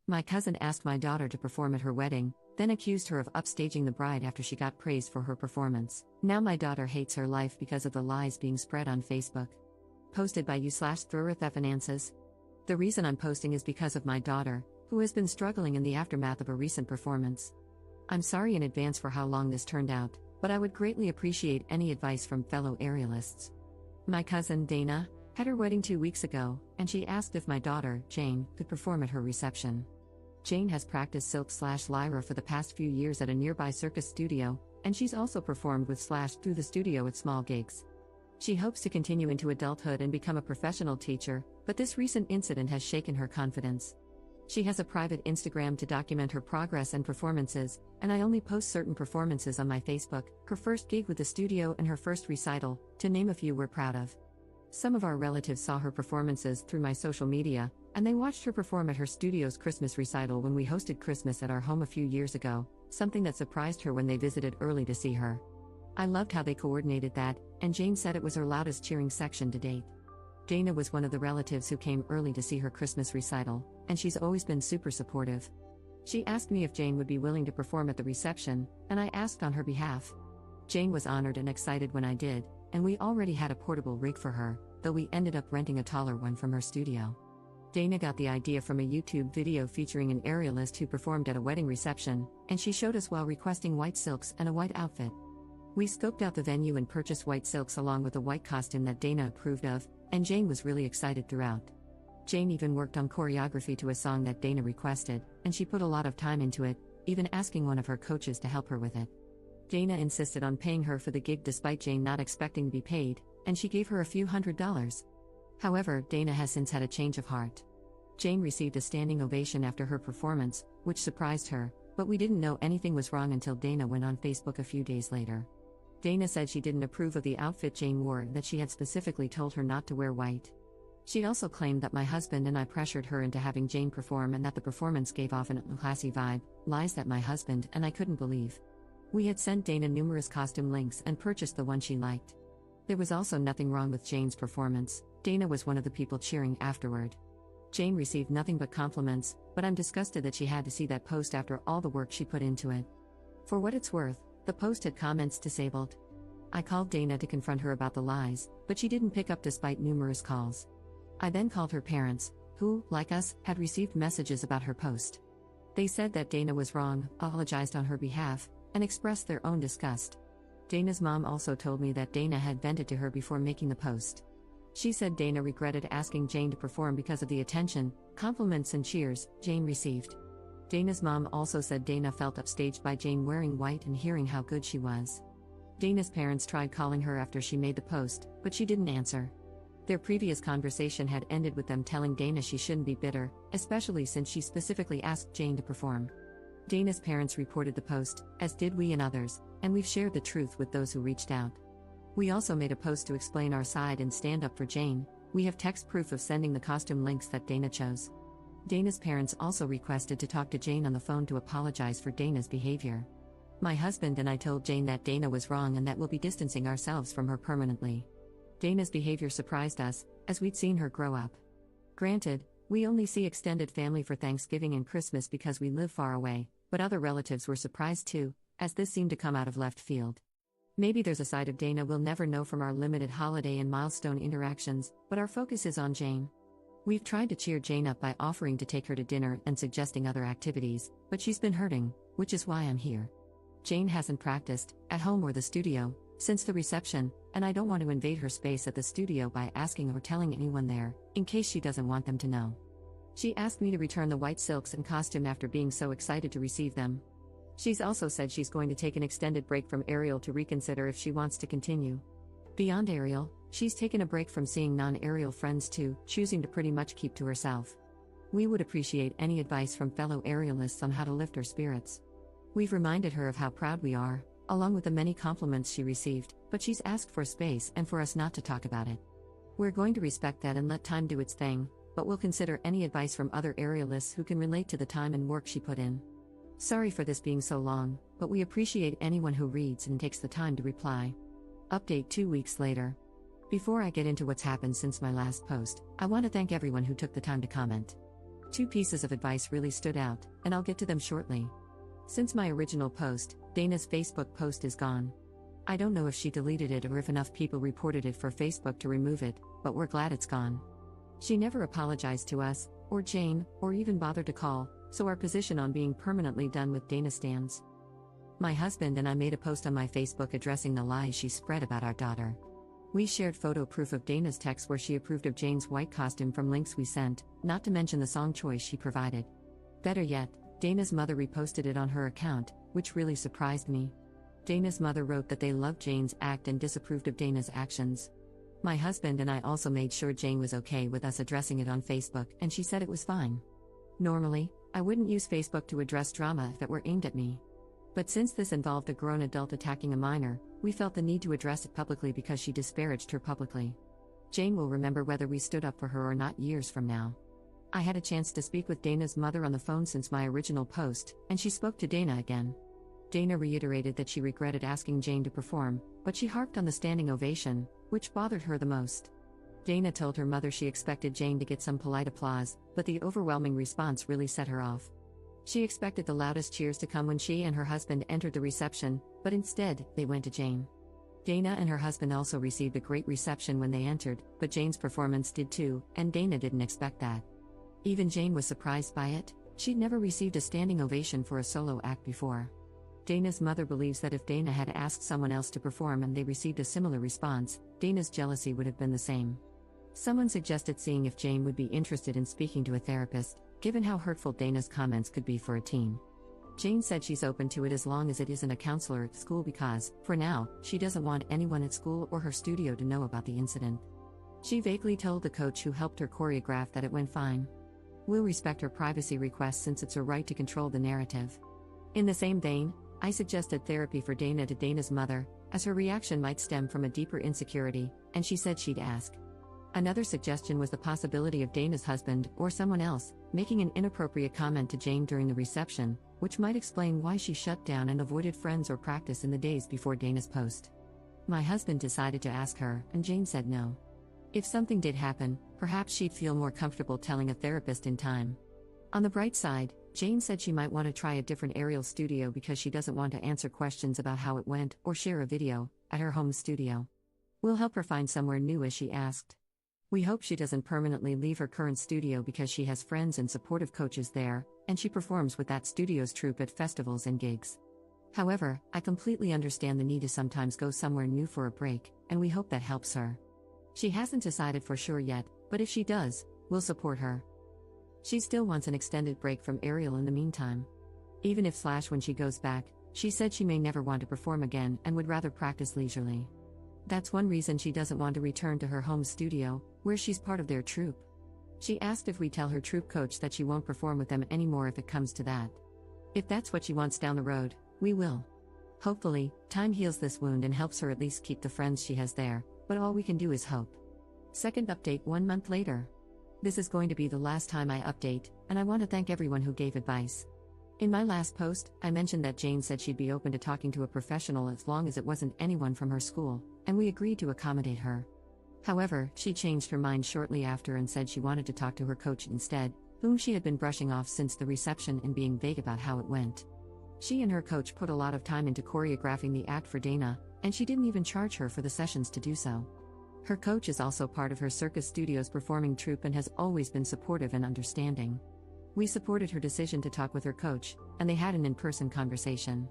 My cousin asked my daughter to perform at her wedding, then accused her of upstaging the bride after she got praised for her performance. Now my daughter hates her life because of the lies being spread on Facebook. Posted by you/Finances. The reason I'm posting is because of my daughter, who has been struggling in the aftermath of a recent performance. I'm sorry in advance for how long this turned out, but I would greatly appreciate any advice from fellow aerialists. My cousin, Dana, had her wedding 2 weeks ago, and she asked if my daughter, Jane, could perform at her reception. Jane has practiced silk/lyra for the past few years at a nearby circus studio, and she's also performed with Slash through the studio at small gigs. She hopes to continue into adulthood and become a professional teacher, but this recent incident has shaken her confidence. She has a private Instagram to document her progress and performances, and I only post certain performances on my Facebook, her first gig with the studio and her first recital, to name a few we're proud of. Some of our relatives saw her performances through my social media, and they watched her perform at her studio's Christmas recital when we hosted Christmas at our home a few years ago, something that surprised her when they visited early to see her. I loved how they coordinated that, and Jane said it was her loudest cheering section to date. Dana was one of the relatives who came early to see her Christmas recital, and she's always been super supportive. She asked me if Jane would be willing to perform at the reception, and I asked on her behalf. Jane was honored and excited when I did, and we already had a portable rig for her, though we ended up renting a taller one from her studio. Dana got the idea from a YouTube video featuring an aerialist who performed at a wedding reception, and she showed us while requesting white silks and a white outfit. We scoped out the venue and purchased white silks along with a white costume that Dana approved of, and Jane was really excited throughout. Jane even worked on choreography to a song that Dana requested, and she put a lot of time into it, even asking one of her coaches to help her with it. Dana insisted on paying her for the gig despite Jane not expecting to be paid, and she gave her a few $100s. However, Dana has since had a change of heart. Jane received a standing ovation after her performance, which surprised her, but we didn't know anything was wrong until Dana went on Facebook a few days later. Dana said she didn't approve of the outfit Jane wore, that she had specifically told her not to wear white. She also claimed that my husband and I pressured her into having Jane perform and that the performance gave off an unclassy vibe, lies that my husband and I couldn't believe. We had sent Dana numerous costume links and purchased the one she liked. There was also nothing wrong with Jane's performance. Dana was one of the people cheering afterward. Jane received nothing but compliments, but I'm disgusted that she had to see that post after all the work she put into it. For what it's worth, the post had comments disabled. I called Dana to confront her about the lies, but she didn't pick up despite numerous calls. I then called her parents, who, like us, had received messages about her post. They said that Dana was wrong, apologized on her behalf, and expressed their own disgust. Dana's mom also told me that Dana had vented to her before making the post. She said Dana regretted asking Jane to perform because of the attention, compliments and cheers Jane received. Dana's mom also said Dana felt upstaged by Jane wearing white and hearing how good she was. Dana's parents tried calling her after she made the post, but she didn't answer. Their previous conversation had ended with them telling Dana she shouldn't be bitter, especially since she specifically asked Jane to perform. Dana's parents reported the post, as did we and others, and we've shared the truth with those who reached out. We also made a post to explain our side and stand up for Jane. We have text proof of sending the costume links that Dana chose. Dana's parents also requested to talk to Jane on the phone to apologize for Dana's behavior. My husband and I told Jane that Dana was wrong and that we'll be distancing ourselves from her permanently. Dana's behavior surprised us, as we'd seen her grow up. Granted, we only see extended family for Thanksgiving and Christmas because we live far away, but other relatives were surprised too, as this seemed to come out of left field. Maybe there's a side of Dana we'll never know from our limited holiday and milestone interactions, but our focus is on Jane. We've tried to cheer Jane up by offering to take her to dinner and suggesting other activities, but she's been hurting, which is why I'm here. Jane hasn't practiced, at home or the studio, since the reception, and I don't want to invade her space at the studio by asking or telling anyone there, in case she doesn't want them to know. She asked me to return the white silks and costume after being so excited to receive them. She's also said she's going to take an extended break from aerial to reconsider if she wants to continue. Beyond aerial, she's taken a break from seeing non-aerial friends too, choosing to pretty much keep to herself. We would appreciate any advice from fellow aerialists on how to lift her spirits. We've reminded her of how proud we are, along with the many compliments she received, but she's asked for space and for us not to talk about it. We're going to respect that and let time do its thing, but we'll consider any advice from other aerialists who can relate to the time and work she put in. Sorry for this being so long, but we appreciate anyone who reads and takes the time to reply. Update 2 weeks later. Before I get into what's happened since my last post, I want to thank everyone who took the time to comment. Two pieces of advice really stood out, and I'll get to them shortly. Since my original post, Dana's Facebook post is gone. I don't know if she deleted it or if enough people reported it for Facebook to remove it, but we're glad it's gone. She never apologized to us, or Jane, or even bothered to call, so our position on being permanently done with Dana stands. My husband and I made a post on my Facebook addressing the lies she spread about our daughter. We shared photo proof of Dana's text where she approved of Jane's white costume from links we sent, not to mention the song choice she provided. Better yet, Dana's mother reposted it on her account, which really surprised me. Dana's mother wrote that they loved Jane's act and disapproved of Dana's actions. My husband and I also made sure Jane was okay with us addressing it on Facebook, and she said it was fine. Normally, I wouldn't use Facebook to address drama if it were aimed at me. But since this involved a grown adult attacking a minor, we felt the need to address it publicly because she disparaged her publicly. Jane will remember whether we stood up for her or not years from now. I had a chance to speak with Dana's mother on the phone since my original post, and she spoke to Dana again. Dana reiterated that she regretted asking Jane to perform, but she harped on the standing ovation, which bothered her the most. Dana told her mother she expected Jane to get some polite applause, but the overwhelming response really set her off. She expected the loudest cheers to come when she and her husband entered the reception, but instead, they went to Jane. Dana and her husband also received a great reception when they entered, but Jane's performance did too, and Dana didn't expect that. Even Jane was surprised by it. She'd never received a standing ovation for a solo act before. Dana's mother believes that if Dana had asked someone else to perform and they received a similar response, Dana's jealousy would have been the same. Someone suggested seeing if Jane would be interested in speaking to a therapist, given how hurtful Dana's comments could be for a teen. Jane said she's open to it as long as it isn't a counselor at school because, for now, she doesn't want anyone at school or her studio to know about the incident. She vaguely told the coach who helped her choreograph that it went fine. We'll respect her privacy request since it's her right to control the narrative. In the same vein, I suggested therapy for Dana to Dana's mother, as her reaction might stem from a deeper insecurity, and she said she'd ask. Another suggestion was the possibility of Dana's husband, or someone else, making an inappropriate comment to Jane during the reception, which might explain why she shut down and avoided friends or practice in the days before Dana's post. My husband decided to ask her, and Jane said no. If something did happen, perhaps she'd feel more comfortable telling a therapist in time. On the bright side, Jane said she might want to try a different aerial studio because she doesn't want to answer questions about how it went or share a video at her home studio. We'll help her find somewhere new as she asked. We hope she doesn't permanently leave her current studio because she has friends and supportive coaches there, and she performs with that studio's troupe at festivals and gigs. However, I completely understand the need to sometimes go somewhere new for a break, and we hope that helps her. She hasn't decided for sure yet, but if she does, we'll support her. She still wants an extended break from aerial in the meantime. Even if when she goes back, she said she may never want to perform again and would rather practice leisurely. That's one reason she doesn't want to return to her home studio, where she's part of their troupe. She asked if we tell her troupe coach that she won't perform with them anymore if it comes to that. If that's what she wants down the road, we will. Hopefully, time heals this wound and helps her at least keep the friends she has there, but all we can do is hope. Second update 1 month later. This is going to be the last time I update, and I want to thank everyone who gave advice. In my last post, I mentioned that Jane said she'd be open to talking to a professional as long as it wasn't anyone from her school, and we agreed to accommodate her. However, she changed her mind shortly after and said she wanted to talk to her coach instead, whom she had been brushing off since the reception and being vague about how it went. She and her coach put a lot of time into choreographing the act for Dana, and she didn't even charge her for the sessions to do so. Her coach is also part of her circus studio's performing troupe and has always been supportive and understanding. We supported her decision to talk with her coach, and they had an in-person conversation.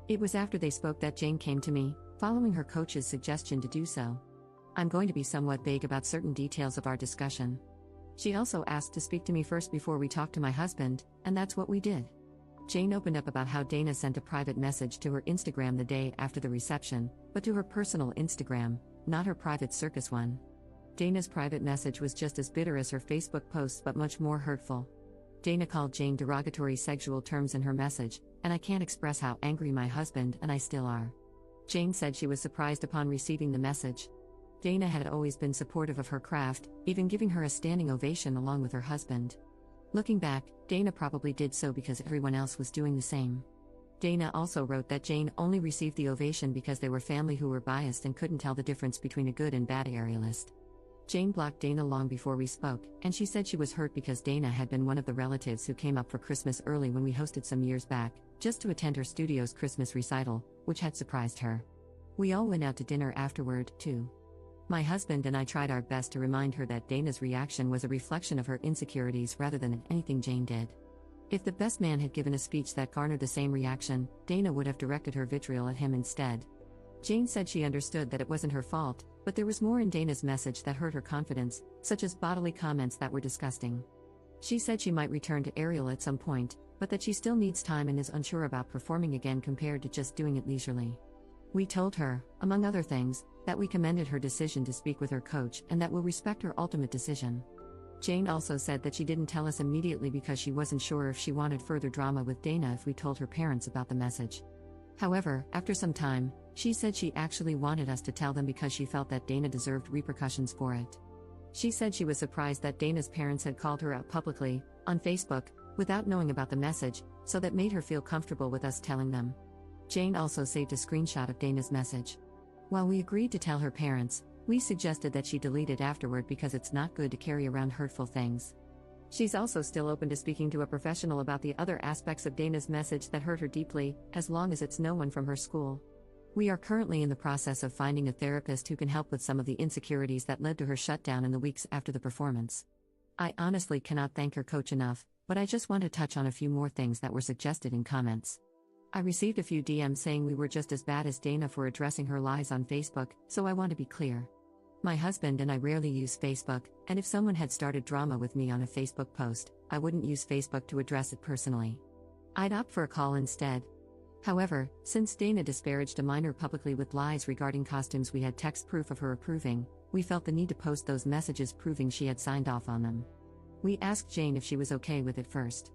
It was after they spoke that Jane came to me, following her coach's suggestion to do so. I'm going to be somewhat vague about certain details of our discussion. She also asked to speak to me first before we talked to my husband, and that's what we did. Jane opened up about how Dana sent a private message to her Instagram the day after the reception, but to her personal Instagram, not her private circus one. Dana's private message was just as bitter as her Facebook posts but much more hurtful. Dana called Jane derogatory sexual terms in her message, and I can't express how angry my husband and I still are. Jane said she was surprised upon receiving the message. Dana had always been supportive of her craft, even giving her a standing ovation along with her husband. Looking back, Dana probably did so because everyone else was doing the same. Dana also wrote that Jane only received the ovation because they were family who were biased and couldn't tell the difference between a good and bad aerialist. Jane blocked Dana long before we spoke, and she said she was hurt because Dana had been one of the relatives who came up for Christmas early when we hosted some years back, just to attend her studio's Christmas recital, which had surprised her. We all went out to dinner afterward, too. My husband and I tried our best to remind her that Dana's reaction was a reflection of her insecurities rather than anything Jane did. If the best man had given a speech that garnered the same reaction, Dana would have directed her vitriol at him instead. Jane said she understood that it wasn't her fault, but there was more in Dana's message that hurt her confidence, such as bodily comments that were disgusting. She said she might return to Ariel at some point, but that she still needs time and is unsure about performing again compared to just doing it leisurely. We told her, among other things, that we commended her decision to speak with her coach and that we'll respect her ultimate decision. Jane also said that she didn't tell us immediately because she wasn't sure if she wanted further drama with Dana if we told her parents about the message. However, after some time, she said she actually wanted us to tell them because she felt that Dana deserved repercussions for it. She said she was surprised that Dana's parents had called her out publicly, on Facebook, without knowing about the message, so that made her feel comfortable with us telling them. Jane also saved a screenshot of Dana's message. While we agreed to tell her parents, we suggested that she delete it afterward because it's not good to carry around hurtful things. She's also still open to speaking to a professional about the other aspects of Dana's message that hurt her deeply, as long as it's no one from her school. We are currently in the process of finding a therapist who can help with some of the insecurities that led to her shutdown in the weeks after the performance. I honestly cannot thank her coach enough, but I just want to touch on a few more things that were suggested in comments. I received a few DMs saying we were just as bad as Dana for addressing her lies on Facebook, so I want to be clear. My husband and I rarely use Facebook, and if someone had started drama with me on a Facebook post, I wouldn't use Facebook to address it personally. I'd opt for a call instead. However, since Dana disparaged a minor publicly with lies regarding costumes we had text proof of her approving, we felt the need to post those messages proving she had signed off on them. We asked Jane if she was okay with it first.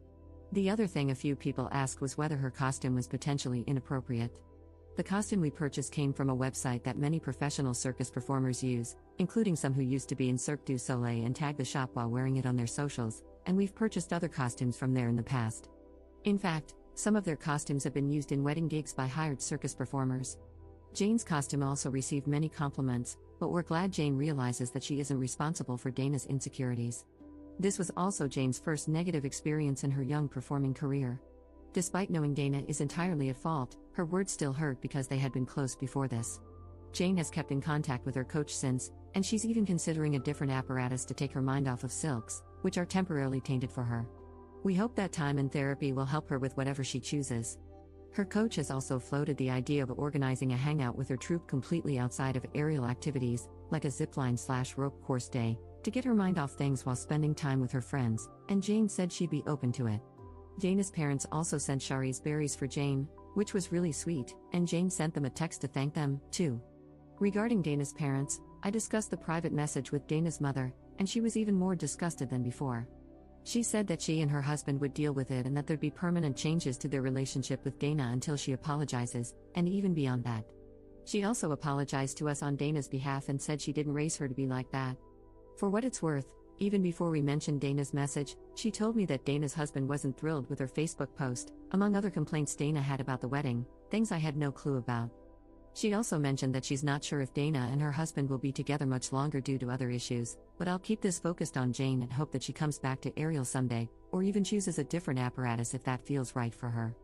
The other thing a few people asked was whether her costume was potentially inappropriate. The costume we purchased came from a website that many professional circus performers use, including some who used to be in Cirque du Soleil and tag the shop while wearing it on their socials, and we've purchased other costumes from there in the past. In fact, some of their costumes have been used in wedding gigs by hired circus performers. Jane's costume also received many compliments, but we're glad Jane realizes that she isn't responsible for Dana's insecurities. This was also Jane's first negative experience in her young performing career. Despite knowing Dana is entirely at fault, her words still hurt because they had been close before this. Jane has kept in contact with her coach since, and she's even considering a different apparatus to take her mind off of silks, which are temporarily tainted for her. We hope that time in therapy will help her with whatever she chooses. Her coach has also floated the idea of organizing a hangout with her troupe completely outside of aerial activities, like a zipline/rope course day, to get her mind off things while spending time with her friends, and Jane said she'd be open to it. Dana's parents also sent Shari's berries for Jane, which was really sweet, and Jane sent them a text to thank them, too. Regarding Dana's parents, I discussed the private message with Dana's mother, and she was even more disgusted than before. She said that she and her husband would deal with it and that there'd be permanent changes to their relationship with Dana until she apologizes, and even beyond that. She also apologized to us on Dana's behalf and said she didn't raise her to be like that. For what it's worth, even before we mentioned Dana's message, she told me that Dana's husband wasn't thrilled with her Facebook post, among other complaints Dana had about the wedding, things I had no clue about. She also mentioned that she's not sure if Dana and her husband will be together much longer due to other issues, but I'll keep this focused on Jane and hope that she comes back to Ariel someday, or even chooses a different apparatus if that feels right for her.